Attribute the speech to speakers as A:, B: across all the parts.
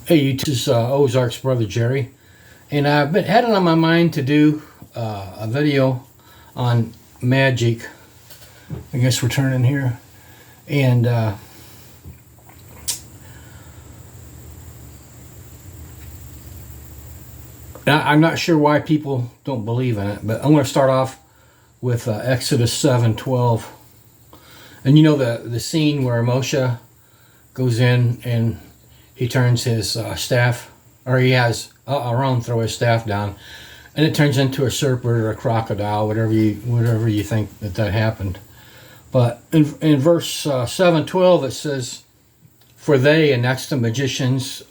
A: Hey, this is Ozark's brother Jerry, and I've been had it on my mind to do a video on magic. I guess we're turning here, and I'm not sure why people don't believe in it, but I'm going to start off with Exodus 7:12, and you know the scene where Moshe goes in and he turns his staff, or he has Aaron throw his staff down, and it turns into a serpent or a crocodile, whatever you think that happened. But in verse 7:12 it says, "For they," and that's the magicians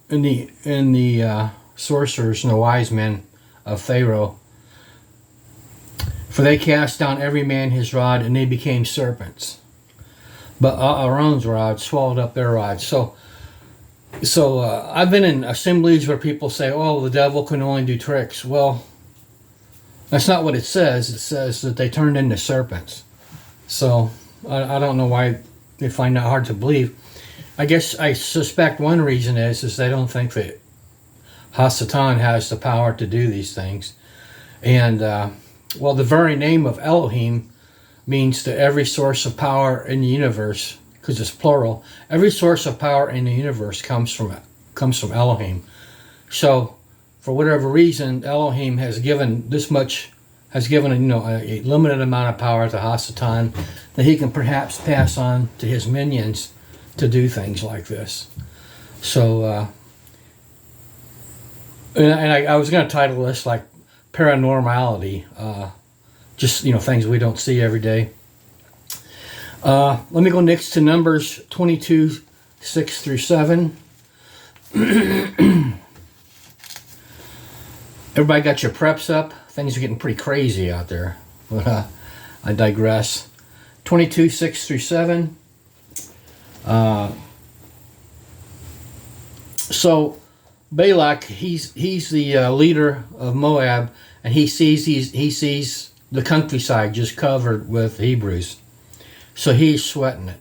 A: and the sorcerers and the wise men of Pharaoh, "for they cast down every man his rod, and they became serpents. But Aaron's rod swallowed up their rods." So I've been in assemblies where people say, "Oh, the devil can only do tricks." Well, that's not what it says. It says that they turned into serpents. So I don't know why they find that hard to believe. I suspect one reason is they don't think that Hasatan has the power to do these things. And well, the very name of Elohim means that every source of power in the universe, because it's plural, every source of power in the universe comes from Elohim. So for whatever reason, Elohim has given a limited amount of power to Hasatan that he can perhaps pass on to his minions to do things like this. So I was going to title this like Paranormality, just things we don't see every day. Let me go next to Numbers 22:6-7. Everybody got your preps up? Things are getting pretty crazy out there, but I digress. 22:6-7. So Balak, he's the leader of Moab, and he sees the countryside just covered with Hebrews. So he's sweating it.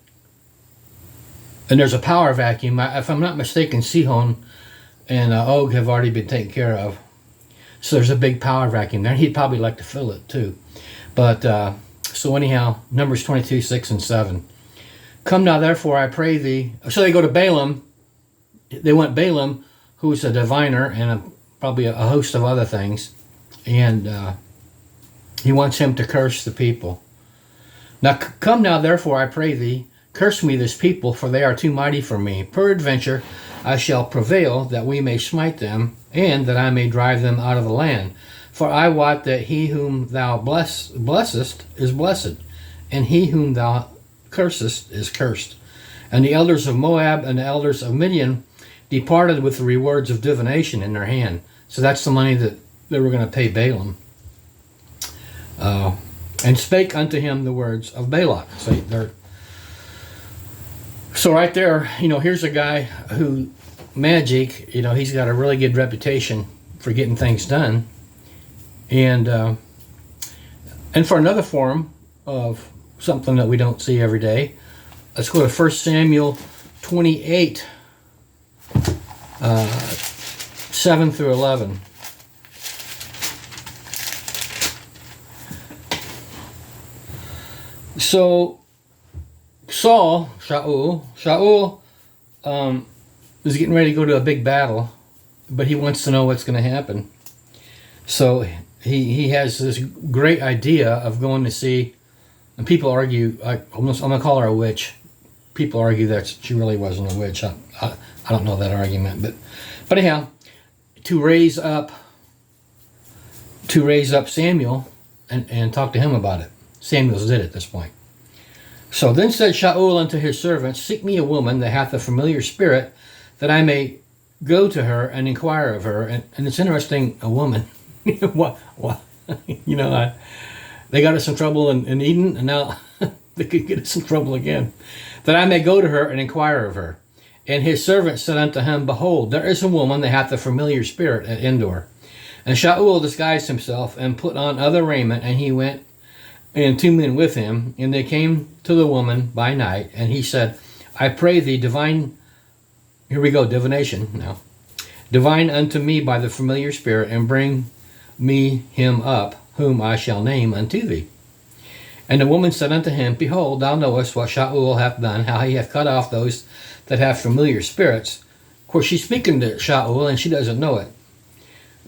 A: And there's a power vacuum. If I'm not mistaken, Sihon and Og have already been taken care of. So there's a big power vacuum there. He'd probably like to fill it too. But so anyhow, Numbers 22:6-7. "Come now, therefore, I pray thee." So they go to Balaam. They want Balaam, who's a diviner and probably a host of other things. And he wants him to curse the people. "Now come now, therefore, I pray thee, curse me this people, for they are too mighty for me. Peradventure I shall prevail, that we may smite them, and that I may drive them out of the land. For I wot that he whom thou blessest is blessed, and he whom thou cursest is cursed." And the elders of Moab and the elders of Midian departed with the rewards of divination in their hand. So that's the money that they were going to pay Balaam. "And spake unto him the words of Balak." So right there, here's a guy who, magic, he's got a really good reputation for getting things done. And for another form of something that we don't see every day, let's go to 1 Samuel 28, 7-11. So Shaul is getting ready to go to a big battle, but he wants to know what's going to happen. So he has this great idea of going to see, and people argue, I'm going to call her a witch. People argue that she really wasn't a witch. I don't know that argument, but anyhow, to raise up Samuel and talk to him about it. Samuel's dead at this point. "So then said Shaul unto his servants, Seek me a woman that hath a familiar spirit, that I may go to her and inquire of her." And it's interesting, a woman. What? They got us in trouble in Eden, and now they could get us in trouble again. "That I may go to her and inquire of her. And his servant said unto him, Behold, there is a woman that hath a familiar spirit at Endor. And Shaul disguised himself and put on other raiment, and he went and 2 men with him, and they came to the woman by night, and he said, I pray thee, divine here we go, divination now. Divine unto me by the familiar spirit, and bring me him up, whom I shall name unto thee. And the woman said unto him, Behold, thou knowest what Shaul hath done, how he hath cut off those that have familiar spirits. Of course, she's speaking to Shaul, and she doesn't know it.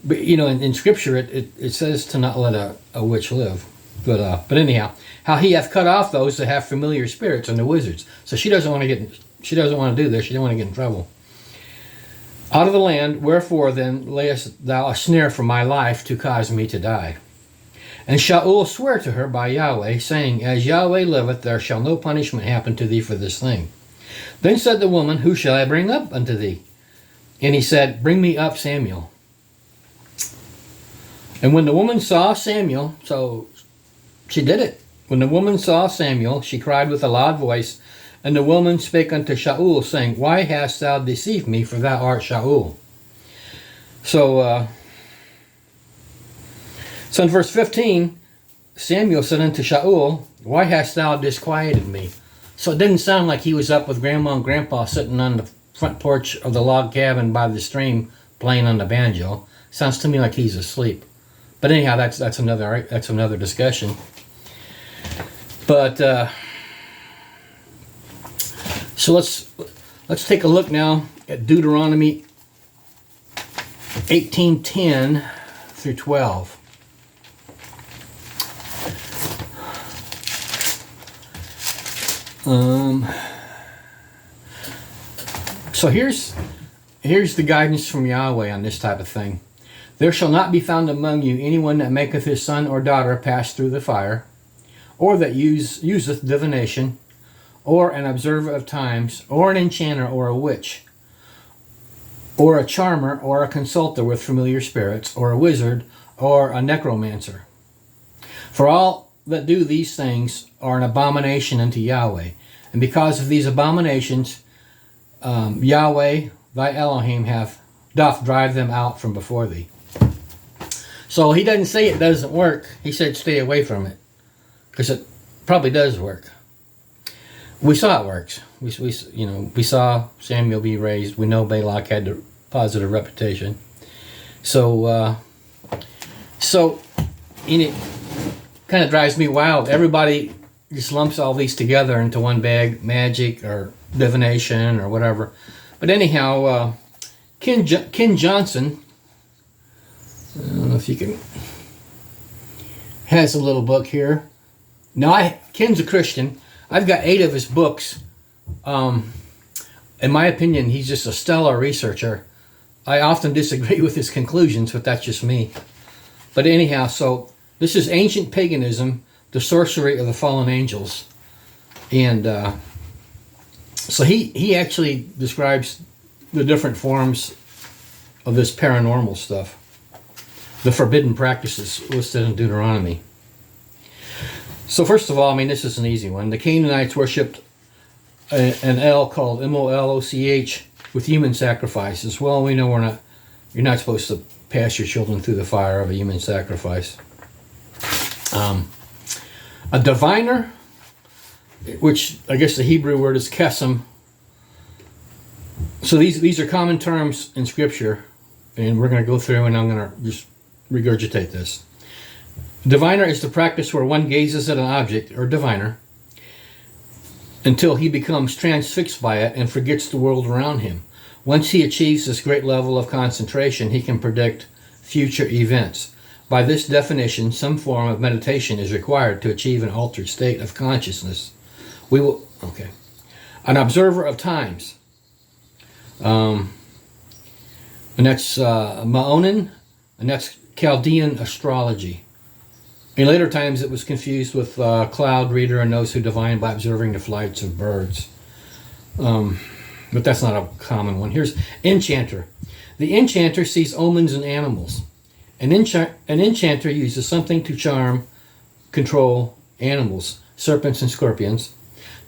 A: But, in Scripture, it says to not let a witch live. But anyhow, how he hath cut off those that have familiar spirits and the wizards. So she doesn't want to do this. She doesn't want to get in trouble. Out of the land, wherefore then layest thou a snare for my life to cause me to die? And Shaul sware to her by Yahweh, saying, As Yahweh liveth, there shall no punishment happen to thee for this thing. Then said the woman, Who shall I bring up unto thee? And he said, Bring me up Samuel. And when the woman saw Samuel, so she did it. When the woman saw Samuel, she cried with a loud voice, and the woman spake unto Shaul, saying, Why hast thou deceived me, for thou art Shaul? So in verse 15, Samuel said unto Shaul, Why hast thou disquieted me? So it didn't sound like he was up with Grandma and Grandpa sitting on the front porch of the log cabin by the stream playing on the banjo. Sounds to me like he's asleep. But anyhow, that's another discussion. But so let's take a look now at Deuteronomy 18:10 through 12. So here's the guidance from Yahweh on this type of thing. There shall not be found among you anyone that maketh his son or daughter pass through the fire, or that useth divination, or an observer of times, or an enchanter, or a witch, or a charmer, or a consulter with familiar spirits, or a wizard, or a necromancer. For all that do these things are an abomination unto Yahweh. And because of these abominations, Yahweh, thy Elohim, doth drive them out from before thee. So he doesn't say it doesn't work. He said stay away from it, because it probably does work. We saw it works. We saw Samuel be raised. We know Balak had a positive reputation. So it kind of drives me wild. Everybody just lumps all these together into one bag, magic or divination or whatever. But anyhow, Ken Johnson, I don't know if you can, has a little book here. Now, Ken's a Christian. I've got 8 of his books. In my opinion, he's just a stellar researcher. I often disagree with his conclusions, but that's just me. But anyhow, so this is Ancient Paganism, the Sorcery of the Fallen Angels. And so he actually describes the different forms of this paranormal stuff, the forbidden practices listed in Deuteronomy. So first of all, this is an easy one. The Canaanites worshipped an El called M-O-L-O-C-H with human sacrifices. Well, we know you're not supposed to pass your children through the fire of a human sacrifice. A diviner, which I guess the Hebrew word is kesem. So these are common terms in Scripture, and we're going to go through and I'm going to just regurgitate this. Diviner is the practice where one gazes at an object, or diviner, until he becomes transfixed by it and forgets the world around him. Once he achieves this great level of concentration, he can predict future events. By this definition, some form of meditation is required to achieve an altered state of consciousness. An observer of times. And that's Ma'onin, and that's Chaldean astrology. In later times, it was confused with cloud reader and those who divine by observing the flights of birds. But that's not a common one. Here's enchanter. The enchanter sees omens in animals. An enchanter uses something to charm, control animals, serpents and scorpions,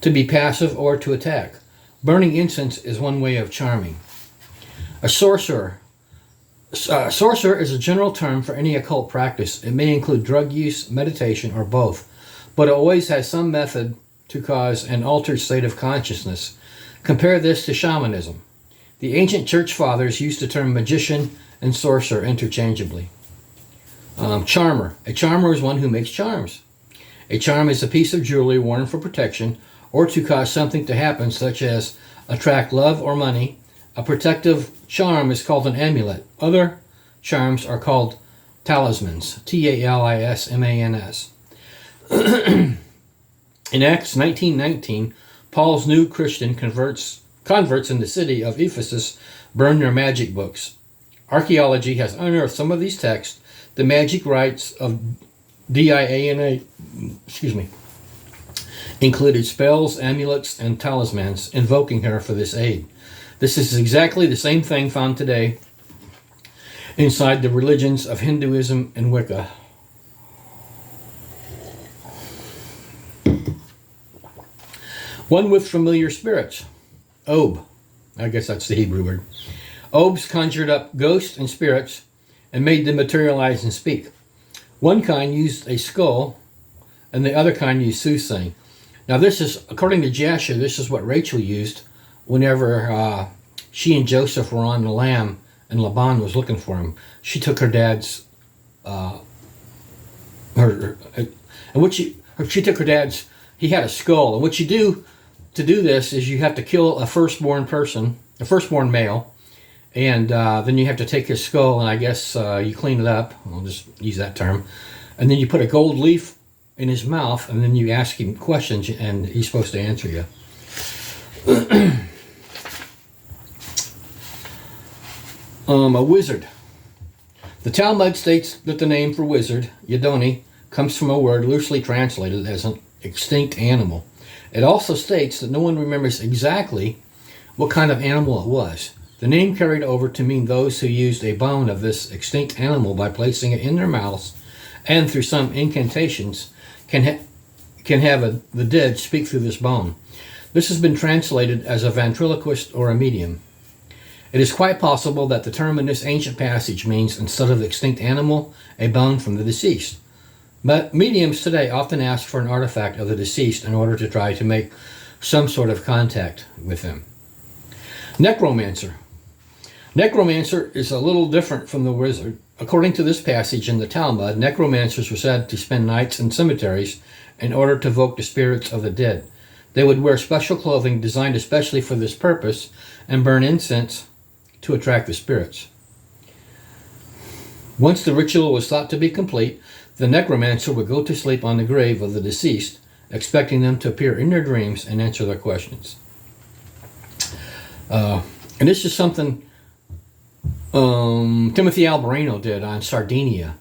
A: to be passive or to attack. Burning incense is one way of charming. A sorcerer. Sorcerer is a general term for any occult practice. It may include drug use, meditation, or both, but it always has some method to cause an altered state of consciousness. Compare this to shamanism. The ancient church fathers used the term magician and sorcerer interchangeably. Charmer. A charmer is one who makes charms. A charm is a piece of jewelry worn for protection or to cause something to happen, such as attract love or money. A protective charm is called an amulet. Other charms are called talismans. Talismans. In Acts 19:19, Paul's new Christian converts in the city of Ephesus burned their magic books. Archaeology has unearthed some of these texts. The magic rites of Diana, included spells, amulets, and talismans, invoking her for this aid. This is exactly the same thing found today inside the religions of Hinduism and Wicca. One with familiar spirits. Ob. I guess that's the Hebrew word. Obs conjured up ghosts and spirits and made them materialize and speak. One kind used a skull and the other kind used soothsaying. Now this is, according to Jasher, this is what Rachel used whenever she and Joseph were on the lam and Laban was looking for him. She took her dad's, she took her dad's, he had a skull. And what you do to do this is you have to kill a firstborn male, and then you have to take his skull, and I guess you clean it up. I'll just use that term. And then you put a gold leaf in his mouth, and then you ask him questions, and he's supposed to answer you. A wizard. The Talmud states that the name for wizard, Yadoni, comes from a word loosely translated as an extinct animal. It also states that no one remembers exactly what kind of animal it was. The name carried over to mean those who used a bone of this extinct animal by placing it in their mouths, and through some incantations can have the dead speak through this bone. This has been translated as a ventriloquist or a medium. It is quite possible that the term in this ancient passage means, instead of the extinct animal, a bone from the deceased. But mediums today often ask for an artifact of the deceased in order to try to make some sort of contact with them. Necromancer. Necromancer is a little different from the wizard. According to this passage in the Talmud, necromancers were said to spend nights in cemeteries in order to evoke the spirits of the dead. They would wear special clothing designed especially for this purpose and burn incense to attract the spirits. Once the ritual was thought to be complete, the necromancer would go to sleep on the grave of the deceased, expecting them to appear in their dreams and answer their questions. And this is something Timothy Alberino did on Sardinia,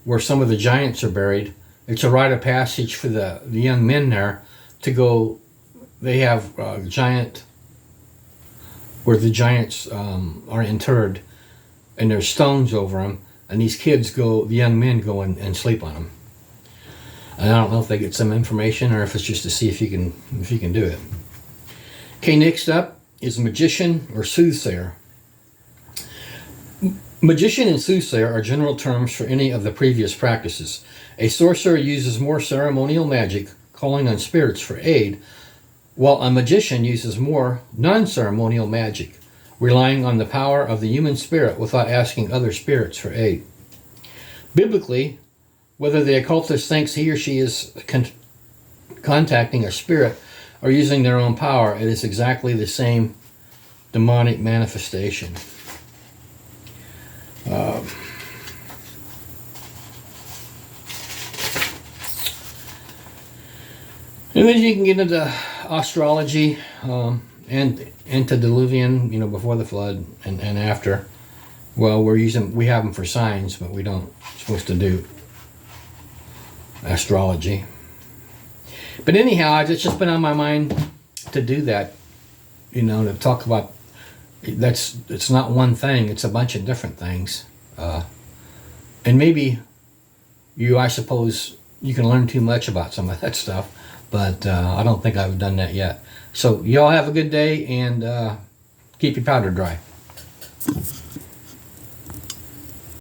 A: where some of the giants are buried. It's a rite of passage for the young men there to go. They have a giant where the giants are interred, and there's stones over them, and these kids go, the young men go and sleep on them. And I don't know if they get some information or if it's just to see if you can do it. Okay, next up is magician or soothsayer. Magician and soothsayer are general terms for any of the previous practices. A sorcerer uses more ceremonial magic, calling on spirits for aid, while a magician uses more non-ceremonial magic, relying on the power of the human spirit without asking other spirits for aid. Biblically, whether the occultist thinks he or she is contacting a spirit or using their own power, it is exactly the same demonic manifestation. And then you can get into astrology and antediluvian, before the flood and after. Well, we have them for signs, but we don't supposed to do astrology. But anyhow, it's just been on my mind to do that, to talk about. It's not one thing; it's a bunch of different things, and maybe I suppose you can learn too much about some of that stuff. But I don't think I've done that yet. So y'all have a good day and keep your powder dry.